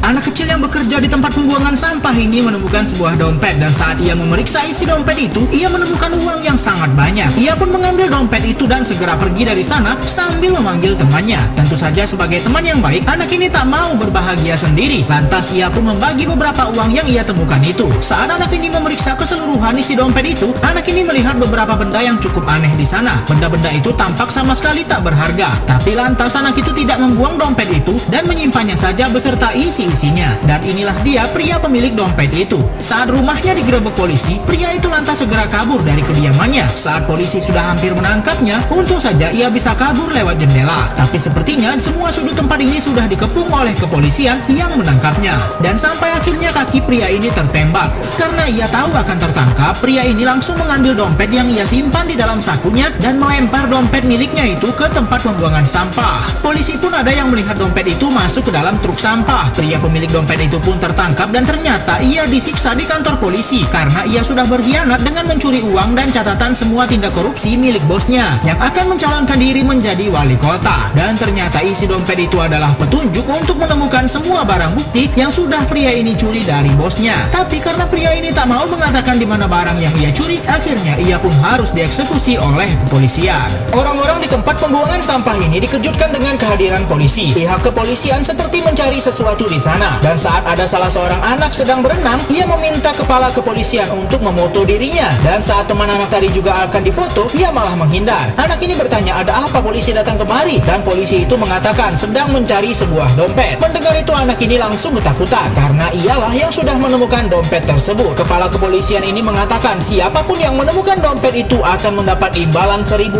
Anak kecil yang bekerja di tempat pembuangan sampah ini menemukan sebuah dompet dan saat ia memeriksa isi dompet itu, ia menemukan uang yang sangat banyak. Ia pun mengambil dompet itu dan segera pergi dari sana sambil memanggil temannya. Tentu saja sebagai teman yang baik, anak ini tak mau berbahagia sendiri. Lantas ia pun membagi beberapa uang yang ia temukan itu. Saat anak ini memeriksa keseluruhan isi dompet itu, anak ini melihat beberapa benda yang cukup aneh di sana. Benda-benda itu tampak sama sekali tak berharga. Tapi lantas anak itu tidak membuang dompet itu dan menyimpannya saja beserta isi-isinya. Dan inilah dia pria pemilik dompet itu. Saat rumahnya digerebek polisi, pria itu lantas segera kabur dari kediamannya. Saat polisi sudah hampir menangkapnya, untung saja ia bisa kabur lewat jendela. Tapi sepertinya semua sudut tempat ini sudah dikepung oleh kepolisian yang menangkapnya. Dan sampai akhirnya kaki pria ini tertembak. Karena ia tahu akan tertangkap, pria ini langsung mengambil dompet yang ia simpan di dalam sakunya dan melempar dompet miliknya itu ke tempat pembuangan sampah. Polisi pun ada yang melihat dompet itu masuk ke dalam truk sampah. Pria pemilik dompet itu pun tertangkap dan ternyata ia disiksa di kantor polisi karena ia sudah berkhianat dengan mencuri uang dan catatan semua tindak korupsi milik bosnya yang akan mencalonkan diri menjadi wali kota. Dan ternyata isi dompet itu adalah petunjuk untuk menemukan semua barang bukti yang sudah pria ini curi dari bosnya. Tapi karena pria ini tak mau mengatakan di mana barang yang ia curi, akhirnya ia pun harus dieksekusi oleh kepolisian. Orang-orang di tempat pembuangan sampah ini dikejutkan dengan kehadiran polisi. Pihak kepolisian seperti mencari sesuatu di sana. Dan saat ada salah seorang anak sedang berenang, ia meminta kepala kepolisian untuk memoto dirinya. Dan saat teman anak tadi juga akan difoto, ia malah menghindar. Anak ini bertanya ada apa polisi datang kemari, dan polisi itu mengatakan sedang mencari sebuah dompet. Mendengar itu anak ini langsung ketakutan karena ialah yang sudah menemukan dompet tersebut. Kepala kepolisian ini mengatakan siapapun yang menemukan dompet itu akan mendapat imbalan $1.000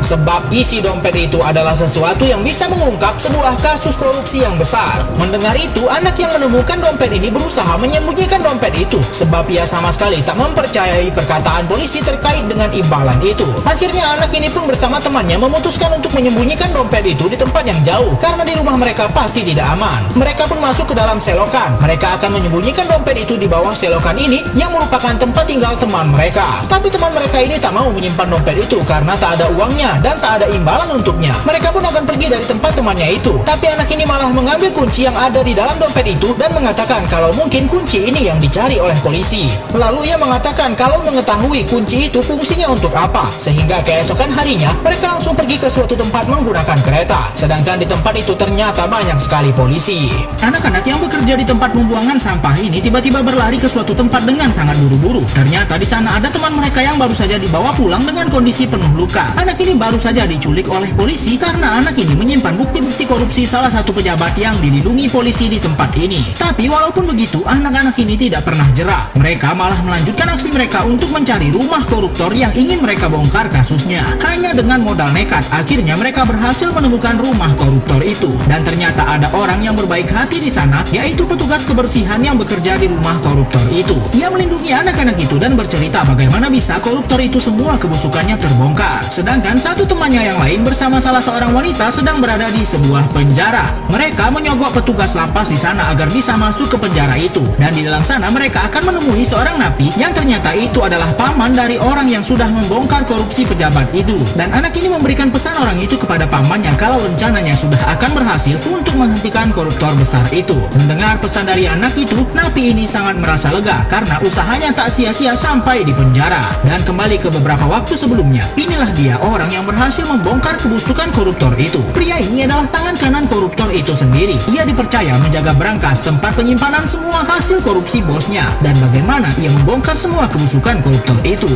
sebab isi dompet itu adalah sesuatu yang bisa mengungkap sebuah kasus korupsi yang besar. Mendengar itu, anak yang menemukan dompet ini berusaha menyembunyikan dompet itu sebab ia sama sekali tak mempercayai perkataan polisi terkait dengan imbalan itu. Akhirnya anak ini pun bersama temannya memutuskan untuk menyembunyikan dompet itu di tempat yang jauh karena di rumah mereka pasti tidak aman. Mereka pun masuk ke dalam selokan. Mereka akan menyembunyikan dompet itu di bawah selokan ini yang merupakan tempat tinggal teman mereka. Tapi teman mereka ini tak mau menyimpan dompet itu karena tak ada uangnya dan tak ada imbalan untuknya. Mereka pun akan pergi dari tempat temannya itu. Tapi anak ini malah mengambil kunci yang ada di dalam dompet itu dan mengatakan kalau mungkin kunci ini yang dicari oleh polisi. Lalu ia mengatakan kalau mengetahui kunci itu fungsinya untuk apa, sehingga keesokan harinya mereka langsung pergi ke suatu tempat menggunakan kereta. Sedangkan di tempat itu ternyata banyak sekali polisi. Anak-anak yang bekerja di tempat pembuangan sampah ini tiba-tiba berlari ke suatu tempat dengan sangat buru-buru. Ternyata di sana ada teman mereka yang baru saja dibawa pulang dengan kondisi penuh luka. Anak ini baru saja diculik oleh polisi karena anak ini menyimpan bukti-bukti korupsi salah satu pejabat yang dilindungi polisi di tempat ini. Tapi walaupun begitu, anak-anak ini tidak pernah jera. Mereka malah melanjutkan aksi mereka untuk mencari rumah koruptor yang ingin mereka bongkar kasusnya. Hanya dengan modal nekat, akhirnya mereka berhasil menemukan rumah koruptor itu. Dan ternyata ada orang yang berbaik hati di sana, yaitu petugas kebersihan yang bekerja di rumah koruptor itu. Ia melindungi anak-anak itu dan bercerita bagaimana bisa koruptor itu semua kebusukannya terbongkar. Sedangkan satu temannya yang lain bersama salah seorang wanita sedang berada di sebuah penjara. Mereka menyogok petugas lapas di sana agar bisa masuk ke penjara itu. Dan di dalam sana mereka akan menemui seorang napi yang ternyata itu adalah paman dari orang yang sudah membongkar korupsi pejabat itu. Dan anak ini memberikan pesan orang itu kepada pamannya kalau rencananya sudah akan berhasil untuk menghentikan koruptor besar itu. Mendengar pesan dari anak itu, napi ini sangat merasa lega karena usahanya tak sia-sia sampai di penjara. Dan kembali ke beberapa waktu sebelumnya, inilah dia orang yang berhasil membongkar kebusukan koruptor itu. Pria ini adalah tangan kanan koruptor itu sendiri. Ia dipercaya menjaga berangkas tempat penyimpanan semua hasil korupsi bosnya dan bagaimana ia membongkar semua kebusukan koruptor itu.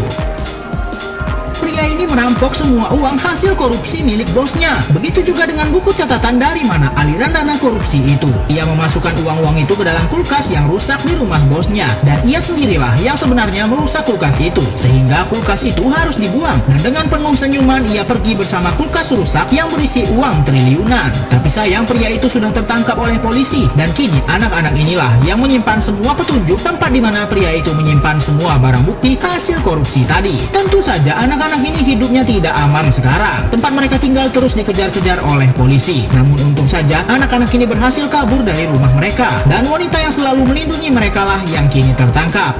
Pria ini merampok semua uang hasil korupsi milik bosnya. Begitu juga dengan buku catatan dari mana aliran dana korupsi itu. Ia memasukkan uang-uang itu ke dalam kulkas yang rusak di rumah bosnya. Dan ia sendirilah yang sebenarnya merusak kulkas itu. Sehingga kulkas itu harus dibuang. Dan dengan penuh senyuman ia pergi bersama kulkas rusak yang berisi uang triliunan. Tapi sayang pria itu sudah tertangkap oleh polisi. Dan kini anak-anak inilah yang menyimpan semua petunjuk tempat di mana pria itu menyimpan semua barang bukti hasil korupsi tadi. Tentu saja anak-anak ini hidupnya tidak aman sekarang. Tempat mereka tinggal terus dikejar-kejar oleh polisi. Namun untung saja anak-anak ini berhasil kabur dari rumah mereka. Dan wanita yang selalu melindungi mereka lah yang kini tertangkap.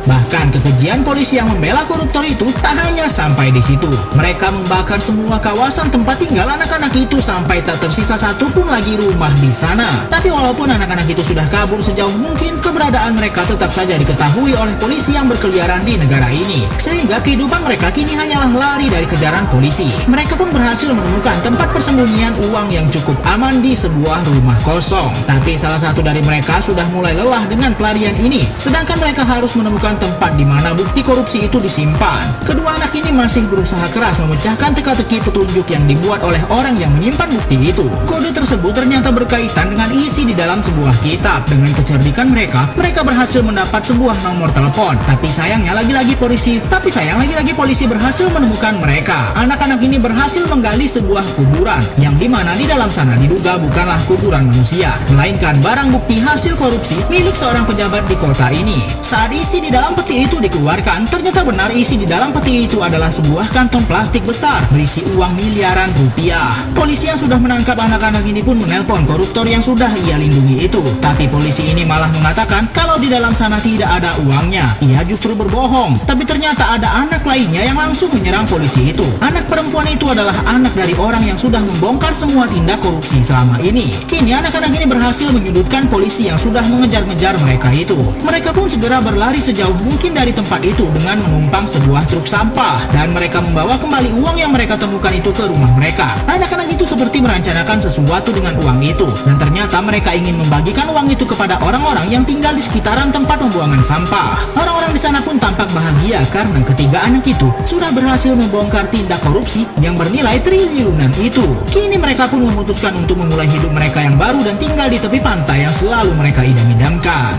Bahkan kekejian polisi yang membela koruptor itu tak hanya sampai di situ. Mereka membakar semua kawasan tempat tinggal anak-anak itu sampai tak tersisa satupun lagi rumah di sana. Tapi walaupun anak-anak itu sudah kabur sejauh mungkin, keberadaan mereka tetap saja diketahui oleh polisi yang berkeliaran di negara ini. Sehingga kehidupan mereka kini hanyalah lari dari kejaran polisi. Mereka pun berhasil menemukan tempat persembunyian uang yang cukup aman di sebuah rumah kosong. Tapi salah satu dari mereka sudah mulai lelah dengan pelarian ini, sedangkan mereka harus menemukan tempat di mana bukti korupsi itu disimpan. Kedua anak ini masih berusaha keras memecahkan teka-teki petunjuk yang dibuat oleh orang yang menyimpan bukti itu. Kode tersebut ternyata berkaitan dengan isi di dalam sebuah kitab. Dengan kecerdikan mereka berhasil mendapat sebuah nomor telepon. Tapi sayangnya lagi-lagi polisi berhasil menemukan mereka. Anak-anak ini berhasil menggali sebuah kuburan yang dimana di dalam sana diduga bukanlah kuburan manusia, melainkan barang bukti hasil korupsi milik seorang pejabat di kota ini. Saat isi di dalam peti itu dikeluarkan, ternyata benar isi di dalam peti itu adalah sebuah kantong plastik besar berisi uang miliaran rupiah. Polisi yang sudah menangkap anak-anak ini pun menelpon koruptor yang sudah ia lindungi itu. Tapi polisi ini malah mengatakan kalau di dalam sana tidak ada uangnya. Ia justru berbohong. Tapi ternyata ada anak lainnya yang langsung menyerang polisi itu. Anak perempuan itu adalah anak dari orang yang sudah membongkar semua tindak korupsi selama ini. Kini anak-anak ini berhasil menyudutkan polisi yang sudah mengejar-ngejar mereka itu. Mereka pun segera berlari sejauh mungkin dari tempat itu dengan menumpang sebuah truk sampah, dan mereka membawa kembali uang yang mereka temukan itu ke rumah mereka. Anak-anak itu seperti merencanakan sesuatu dengan uang itu, dan ternyata mereka ingin membagikan uang itu kepada orang-orang yang tinggal di sekitaran tempat pembuangan sampah. Orang-orang di sana pun tampak bahagia karena ketiga anak itu sudah berhasil membongkar tindak korupsi yang bernilai triliunan itu. Kini mereka pun memutuskan untuk memulai hidup mereka yang baru dan tinggal di tepi pantai yang selalu mereka idam-idamkan.